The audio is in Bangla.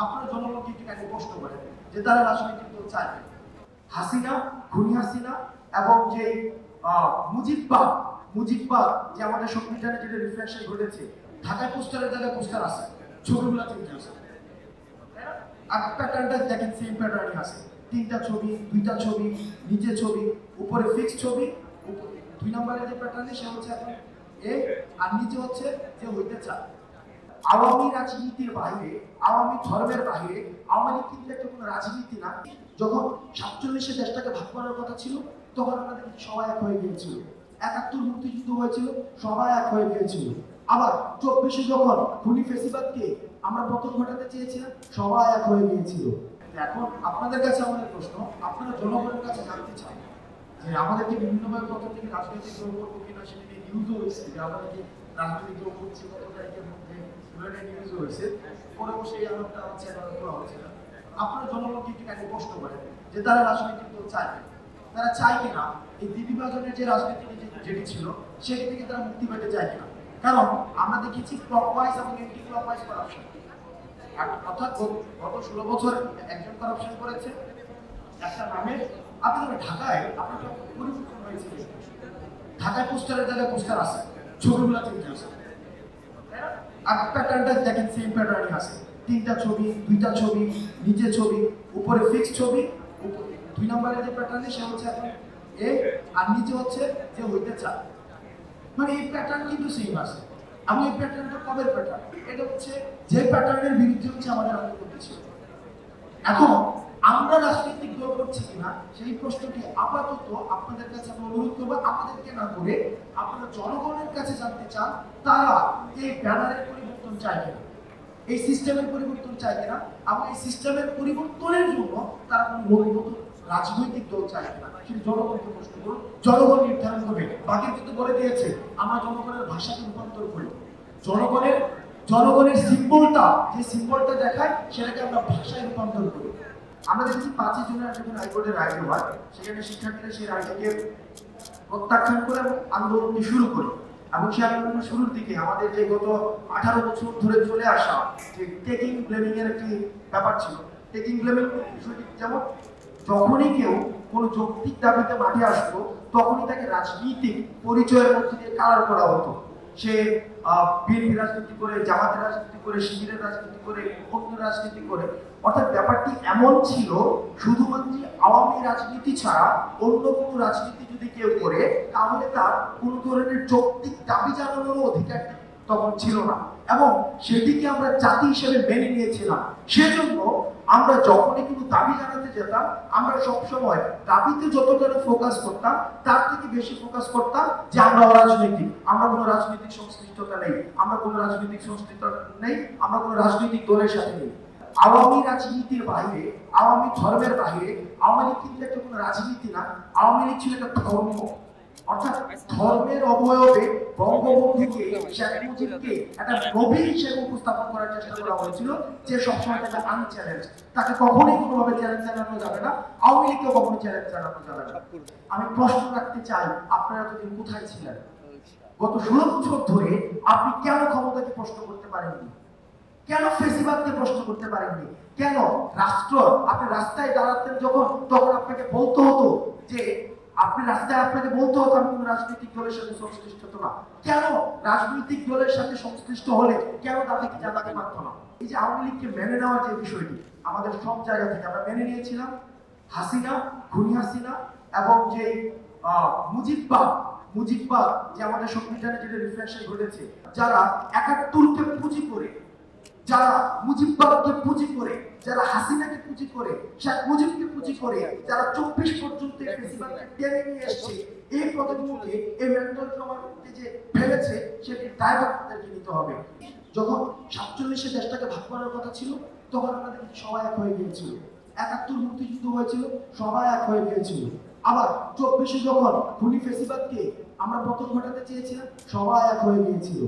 আপনারা জনগণকে একটু প্রশ্ন করেন যে তারা রাজনৈতিক দল চায় হাসিনা, খুনি হাসিনা এবং যে মুজিববাদ যে আমাদের সংবিধানে যেটা রিফ্লেকশন ঘটেছে, ঢাকায় পোস্টারের জায়গায় পোস্টার আছে, ছবিগুলো চেঞ্জ আছে, আর প্যাটার্নটা দেখেন সেম প্যাটার্নই আছে, তিনটা ছবি, দুইটা ছবি, নিচে ছবি, উপরে ফিক্স ছবি, দুই নম্বরের যে প্যাটার্নে সে হচ্ছে এখন এ, আর নিচে হচ্ছে যে হইতে চায়। আওয়ামী রাজনীতির বাইরে, আওয়ামী ধর্মের বাইরে আওয়ামী লীগ কিন্তু একটা কোনো রাজনীতি না। যখন 47-এ দেশটাকে ভাগ করার কথা ছিল তখন আমাদের সবাই এক হয়ে গিয়েছিল। 71 মুক্তিযুদ্ধ হয়েছিল, সবাই এক হয়ে গিয়েছিল। আবার 24-এ যখন খুনি ফেসিবাদকে আমরা পতন ঘটাতে চেয়েছিলাম, সবাই এক হয়ে গিয়েছিল। এখন আপনাদের কাছে আমাদের প্রশ্ন, আপনারা জনগণের কাছে জানতে চান যে আমাদেরকে বিভিন্নভাবে প্রথম থেকে রাজনৈতিক দল করবো কিনা, সেটা নিয়ে নিউজও হয়েছে যে আমাদেরকে রাজনৈতিক দল করছে কত তারিখের মধ্যে নিউজ হয়েছে, পরে বসে এই আলোকটা হচ্ছে করা হচ্ছে না। আপনারা জনগণকে একটু প্রশ্ন করেন যে তারা রাজনৈতিক দল চায়, তারা চায় কিনা এই বিভাজনের যে রাজনীতি যেটি ছিল সেটি থেকে তারা মুক্তি পেতে চায় কিনা। কারণ আমরা দেখেছি ক্লকওয়াইজ এবং এন্টি ক্লকওয়াইজ করাপশন, অর্থাৎ গত 16 বছর একজন করাপশন করেছে একটা নামে। আপনি ধরেন ঢাকায় আপনার পরিবর্তন হয়েছে, ঢাকায় পোস্টারের জায়গায় পোস্টার আছে, ছবিগুলো চেঞ্জ আছে, আর প্যাটার্নটা দেখেন সেম প্যাটার্নই আছে, তিনটা ছবি, দুইটা ছবি, নিচে ছবি, উপরে ফিক্স ছবি, দুই নম্বরের যে প্যাটার্নে সে হচ্ছে এখন এ, আর নিচে হচ্ছে যে হইতে চায়। মানে এই প্যাটার্ন কিন্তু সেম আছে। আমি এই প্যাটার্নটা কবের প্যাটার্ন, এটা হচ্ছে যে প্যাটার্নের বিরুদ্ধে হচ্ছে আমাদের আন্দোলন ছিল। এখন আমরা রাজনৈতিক দল করছি কিনা সেই প্রশ্নটি আপাতত আপনাদের কাছে আমি অনুরোধ করবো, আপনাদেরকে না করে আপনারা জনগণের কাছে জানতে চান তারা এই ব্যানারের পরিবর্তন চায় কিনা, এই সিস্টেমের পরিবর্তন চায় কিনা, এবং এই সিস্টেমের পরিবর্তনের জন্য তারা কোনো নতুন রাজনৈতিক দল চায় কিনা, সেটি জনগণকে প্রশ্ন করুন, জনগণ নির্ধারণ করবে। বাকি কিন্তু বলে দিয়েছে আমরা জনগণের ভাষাকে রূপান্তর করি, জনগণের সিম্বলটা যে সিম্বলটা দেখায় সেটাকে আমরা ভাষায় রূপান্তর করি। আমরা দেখছি 5 জুনের যখন হাইকোর্টের রায় হয় সেখানে শিক্ষার্থীরা সেই রায়টাকে প্রত্যাখ্যান করে এবং আন্দোলনটি শুরু করে, এবং সেই আন্দোলনের শুরুর দিকে আমাদের যে গত 18 বছর ধরে চলে আসা যে টেকিং ব্লেমিং এর একটি ব্যাপার ছিল। টেকিং ব্লেমিং বিষয়টি যেমন যখনই কেউ কোনো যৌক্তিক দাবিতে মাঠে আসতো তখনই তাকে রাজনৈতিক পরিচয়ের মধ্যে দিয়ে কালার করা হতো। সে বিএনপি রাজনীতি করে, জামাতের রাজনীতি করে, শিবিরের রাজনীতি করে, অন্য রাজনীতি করে, অর্থাৎ ব্যাপারটি এমন ছিল শুধুমাত্র আওয়ামী রাজনীতি ছাড়া অন্য কোনো রাজনীতি যদি কেউ করে তাহলে তার কোনো ধরনের যৌক্তিক দাবি জানানোর অধিকার তখন ছিল না, এবং সেটিকে আমরা জাতি হিসেবে মেনে নিয়েছিলাম। সেজন্য আমরা যখনই কোনো দাবি জানাতে যেতাম আমরা সবসময় দাবিতে যতটা ফোকাস করতাম তার থেকে বেশি ফোকাস করতাম যে আমরা অরাজনৈতিক, আমরা কোনো রাজনৈতিক সংশ্লিষ্টতা নেই, আমরা কোনো রাজনৈতিক সংশ্লিষ্টতা নেই, আমরা কোনো রাজনৈতিক দলের সাথে নেই। আওয়ামী রাজনীতির বাইরে, আওয়ামী ধর্মের বাইরে আওয়ামী লীগ কিন্তু একটা কোনো রাজনীতি না, আওয়ামী লীগ ছিল একটা ধর্ম, অর্থাৎ ধর্মের অবয়বে বঙ্গবন্ধুকে, শেখ মুজিবকে একটা নবী হিসেবে উপস্থাপন করার চেষ্টা করা হয়েছিল, যে সবসময় তাকে আনচ্যালেঞ্জ, তাকে কখনোই কোনোভাবে চ্যালেঞ্জ জানানো যাবে না, আওয়ামী লীগকেও কখনো চ্যালেঞ্জ জানানো যাবে না। আমি প্রশ্ন রাখতে চাই, আপনারা এতদিন কোথায় ছিলেন? গত 16 বছর ধরে আপনি কেন ক্ষমতাকে প্রশ্ন করতে পারেননি? কেন ফেসিবাদকে প্রশ্ন করতে পারেননি? কেন রাষ্ট্র, আপনি রাস্তায় দাঁড়াতেন যখন তখন আপনাকে বলতে হতো যে আপনি রাস্তায় আপনাকে বলতে হতো আমি কোন রাজনৈতিক দলের সাথে সংশ্লিষ্ট না? কেন রাজনৈতিক দলের সাথে সংশ্লিষ্ট হলে কেন তাদেরকে জানাতে পারত না? এই যে আওয়ামী লীগকে মেনে নেওয়ার যে বিষয়টি আমাদের সব জায়গা থেকে আমরা মেনে নিয়েছিলাম, হাসিনা, খুনি হাসিনা এবং যে মুজিববাদ যে আমাদের সংবিধানে যেটা রিফ্লেকশন ঘটেছে, যারা 71-কে পুঁজি করে, যারা মুজিববাদকে পুঁজি করে, যারা হাসিনাকে পুঁজি করে, শেখ মুজিবকে পুঁজি করে, যারা 24 পর্যন্ত ফেসিবাদকে টেনে নিয়ে এসেছে, এই প্রজন্মকে এই মেন্টাল ট্রমার মধ্যে যে ফেলেছে সেটির দায়ভার তাদেরকে নিতে হবে। যখন 47-এ দেশটাকে ভাগ করার কথা ছিল তখন আমাদের সবাই এক হয়ে গিয়েছিল, 71 মুক্তিযুদ্ধ হয়েছিল, সবাই এক হয়ে গিয়েছিল। আবার 24-এ যখন খুনি ফেসিবাদকে আমরা পতন ঘটাতে চেয়েছিলাম, সবাই এক হয়ে গিয়েছিল।